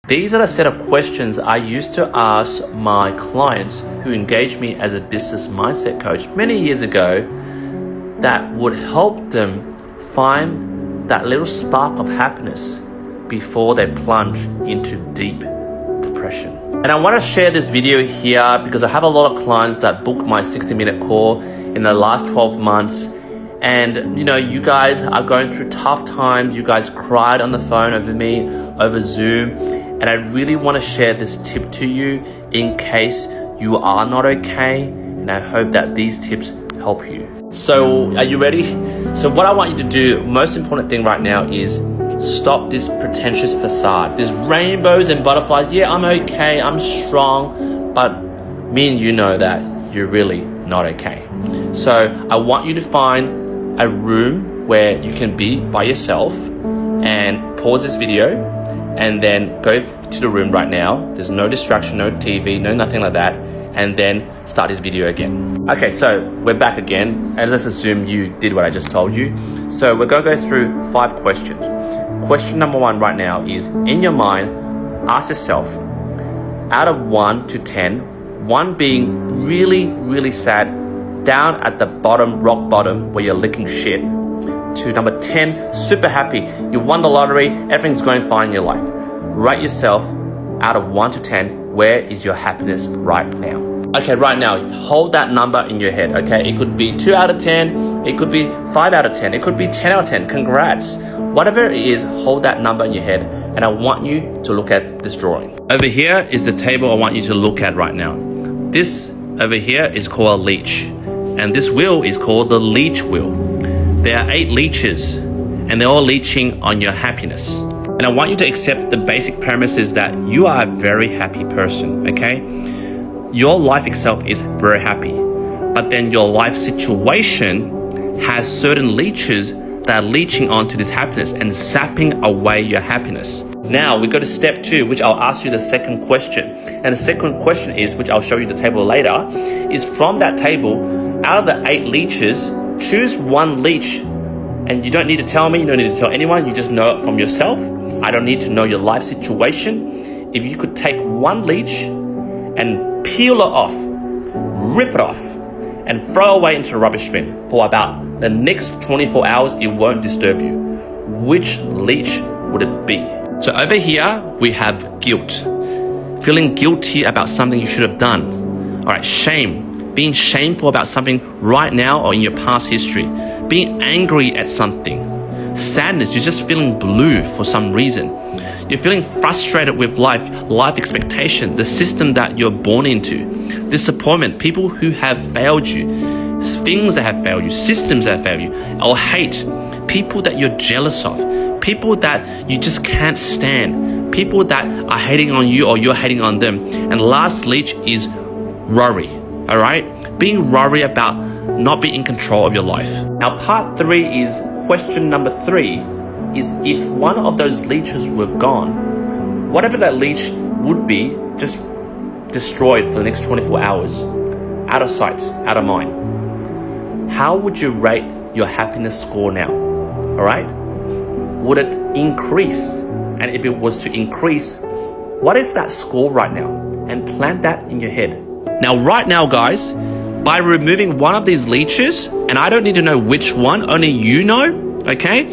These are a set of questions I used to ask my clients who engaged me as a business mindset coach many years ago that would help them find that little spark of happiness before they plunge into deep depression. And I want to share this video here because I have a lot of clients that book my 60-minute call in the last 12 months. And you guys are going through tough times. You guys cried on the phone over me, over Zoom. And I really want to share this tip to you in case you are not okay. And I hope that these tips help you. So are you ready? So what I want you to do, most important thing right now is stop this pretentious facade. There's rainbows and butterflies. Yeah, I'm okay, I'm strong. But me and you know that you're really not okay. So I want you to find a room where you can be by yourself and pause this video and then go to the room right now. There's no distraction, no TV, no nothing like that. And then start this video again. Okay, so we're back again. And let's assume you did what I just told you. So we're gonna go through 5 questions. Question number 1 right now is, in your mind, ask yourself, out of 1 to 10, 1 being really, really sad, down at the bottom, rock bottom, where you're licking shit, to number 10, super happy, you won the lottery, everything's going fine in your life. Rate yourself out of 1 to 10, where is your happiness right now? Okay, right now, hold that number in your head, okay? It could be 2 out of 10, it could be 5 out of 10, it could be 10 out of 10, congrats. Whatever it is, hold that number in your head, and I want you to look at this drawing. Over here is the table I want you to look at right now. This over here is called a leech, and this wheel is called the leech wheel. There are 8 leeches, and they're all leeching on your happiness. And I want you to accept the basic premises that you are a very happy person, okay? Your life itself is very happy, but then your life situation has certain leeches that are leeching onto this happiness and zapping away your happiness. Now we go to step 2, which I'll ask you the second question. And the second question is, which I'll show you the table later, is from that table, out of the 8 leeches, choose 1 leech. And you don't need to tell me, you don't need to tell anyone, you just know it from yourself. I don't need to know your life situation. If you could take 1 leech and peel it off, rip it off, and throw away into the rubbish bin for about the next 24 hours, it won't disturb you. Which leech would it be? So over here, we have guilt. Feeling guilty about something you should have done. All right, shame. Being shameful about something right now or in your past history. Being angry at something. Sadness, you're just feeling blue for some reason. You're feeling frustrated with life expectation, the system that you're born into. Disappointment, people who have failed you, things that have failed you, systems that have failed you, or hate, people that you're jealous of, people that you just can't stand, people that are hating on you or you're hating on them. And last leech is worry, all right? Being worried about not being in control of your life. Now part 3 is question number 3 is, if one of those leeches were gone, whatever that leech would be, just destroyed for the next 24 hours, out of sight, out of mind, how would you rate your happiness score now? All right? Would it increase? And if it was to increase, what is that score right now? And plant that in your head. Now, right now, guys, by removing one of these leeches, and I don't need to know which one, only you know, okay?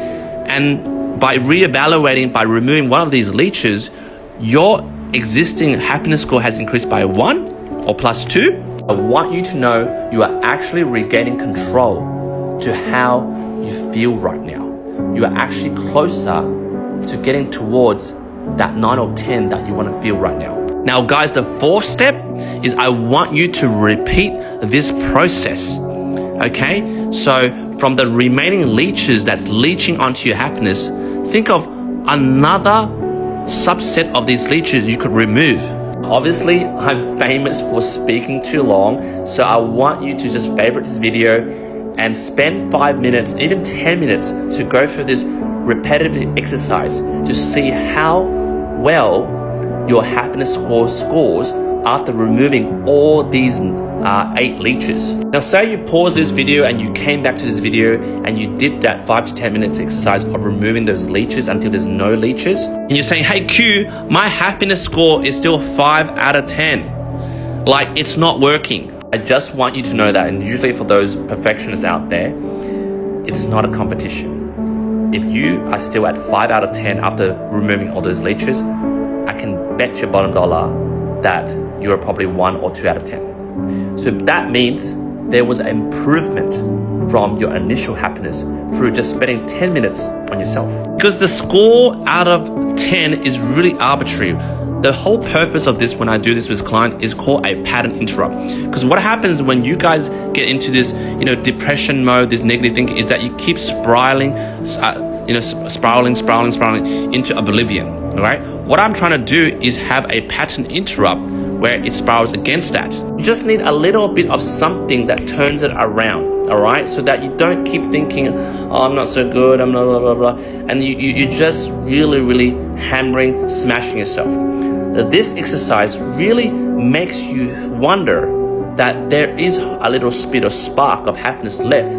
And by reevaluating, by removing one of these leeches, your existing happiness score has increased by 1 or plus 2. I want you to know you are actually regaining control to how you feel right now. You are actually closer to getting towards that 9 or 10 that you want to feel right now. Now, guys, the 4th step is I want you to repeat this process, okay? So from the remaining leeches that's leeching onto your happiness, think of another subset of these leeches you could remove. Obviously, I'm famous for speaking too long, so I want you to just favorite this video and spend 5 minutes, even 10 minutes to go through this repetitive exercise to see how well your happiness score scores after removing all these 8 leeches. Now say you pause this video and you came back to this video and you did that 5 to 10 minutes exercise of removing those leeches until there's no leeches, and you're saying, hey Q, my happiness score is still 5 out of 10. Like, it's not working. I just want you to know that, and usually for those perfectionists out there, it's not a competition. If you are still at 5 out of 10 after removing all those leeches, I can bet your bottom dollar that you're probably 1 or 2 out of 10. So that means there was an improvement from your initial happiness through just spending 10 minutes on yourself. Because the score out of 10 is really arbitrary. The whole purpose of this, when I do this with client, is called a pattern interrupt. Because what happens when you guys get into this, depression mode, this negative thinking, is that you keep spiraling into oblivion. All right. What I'm trying to do is have a pattern interrupt where it spirals against that. You just need a little bit of something that turns it around. All right, so that you don't keep thinking, oh, I'm not so good, I'm not blah, blah, blah, and you just really hammering, smashing yourself. This exercise really makes you wonder that there is a little bit of spark of happiness left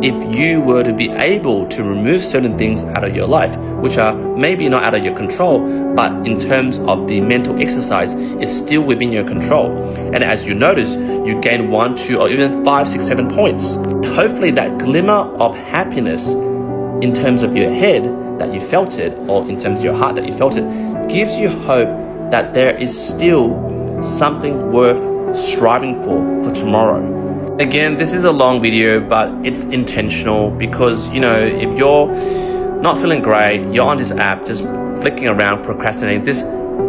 if you were to be able to remove certain things out of your life, which are maybe not out of your control, but in terms of the mental exercise, it's still within your control. And as you notice, you gain 1, 2, or even 5, 6, 7 points. Hopefully that glimmer of happiness in terms of your head that you felt it, or in terms of your heart that you felt it, gives you hope that there is still something worth striving for tomorrow. Again, this is a long video, but it's intentional because, if you're not feeling great, you're on this app, just flicking around, procrastinating, this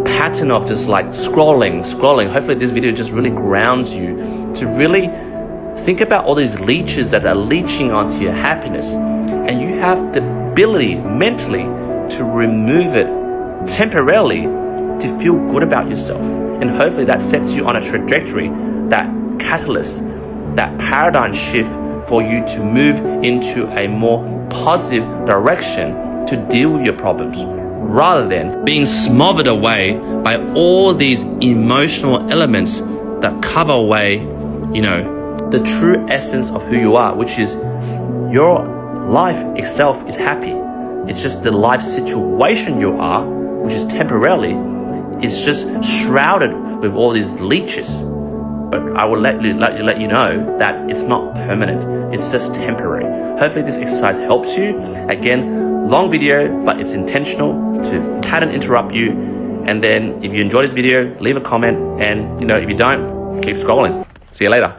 pattern of just like scrolling. Hopefully this video just really grounds you to really think about all these leeches that are leeching onto your happiness. And you have the ability mentally to remove it temporarily to feel good about yourself. And hopefully that sets you on a trajectory, that catalyst, that paradigm shift for you to move into a more positive direction to deal with your problems, rather than being smothered away by all these emotional elements that cover away, the true essence of who you are, which is your life itself is happy. It's just the life situation you are, which is temporarily, is just shrouded with all these leeches. But I will let you know that it's not permanent. It's just temporary. Hopefully this exercise helps you. Again, long video, but it's intentional to pattern interrupt you. And then if you enjoy this video, leave a comment. And if you don't, keep scrolling. See you later.